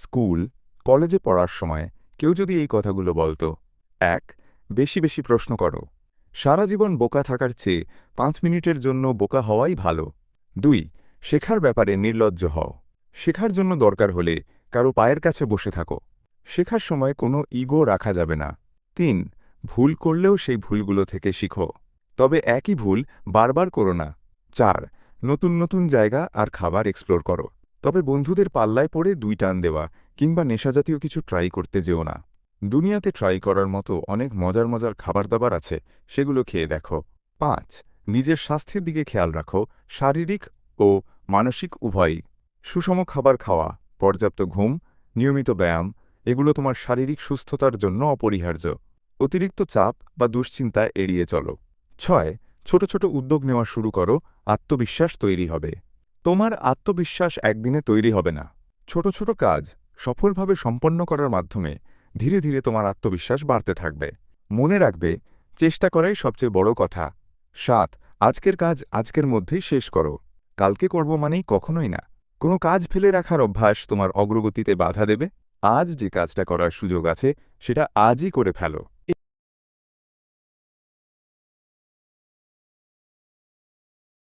School কলেজে পড়ার সময় কেউ যদি এই কথাগুলো বলতো, ১. বেশি বেশি প্রশ্ন করো। সারা জীবন বোকা থাকার চেয়ে ৫ মিনিটের জন্য বোকা হওয়াই ভালো। ২. শেখার ব্যাপারে নির্লজ্জ হও। শেখার জন্য দরকার হলে কারো পায়ের কাছে বসে থাকো। শেখার সময় কোনো ইগো রাখা যাবে না। ৩. ভুল করলেও সেই ভুলগুলো থেকে শিখো, তবে একই ভুল বারবার করো না। ৪. নতুন নতুন জায়গা আর খাবার এক্সপ্লোর করো, তবে বন্ধুদের পাল্লায় পড়ে ২ টান দেওয়া কিংবা নেশাজাতীয় কিছু ট্রাই করতে যেও না। দুনিয়াতে ট্রাই করার মতো অনেক মজার মজার খাবারদাবার আছে, সেগুলো খেয়ে দেখো। ৫. নিজের স্বাস্থ্যের দিকে খেয়াল রাখো, শারীরিক ও মানসিক উভয়ই। সুষম খাবার খাওয়া, পর্যাপ্ত ঘুম, নিয়মিত ব্যায়াম এগুলো তোমার শারীরিক সুস্থতার জন্য অপরিহার্য। অতিরিক্ত চাপ বা দুশ্চিন্তা এড়িয়ে চলো। ৬. ছোট ছোট উদ্যোগ নেওয়া শুরু করো, আত্মবিশ্বাস তৈরি হবে। তোমার আত্মবিশ্বাস একদিনে তৈরি হবে না। ছোট ছোট কাজ সফলভাবে সম্পন্ন করার মাধ্যমে ধীরে ধীরে তোমার আত্মবিশ্বাস বাড়তে থাকবে। মনে রাখবে, চেষ্টা করাই সবচেয়ে বড় কথা। ৭. আজকের কাজ আজকের মধ্যেই শেষ করো। কালকে করব মানেই কখনোই না। কোনো কাজ ফেলে রাখার অভ্যাস তোমার অগ্রগতিতে বাধা দেবে। আজ যে কাজটা করার সুযোগ আছে সেটা আজই করে ফেলো।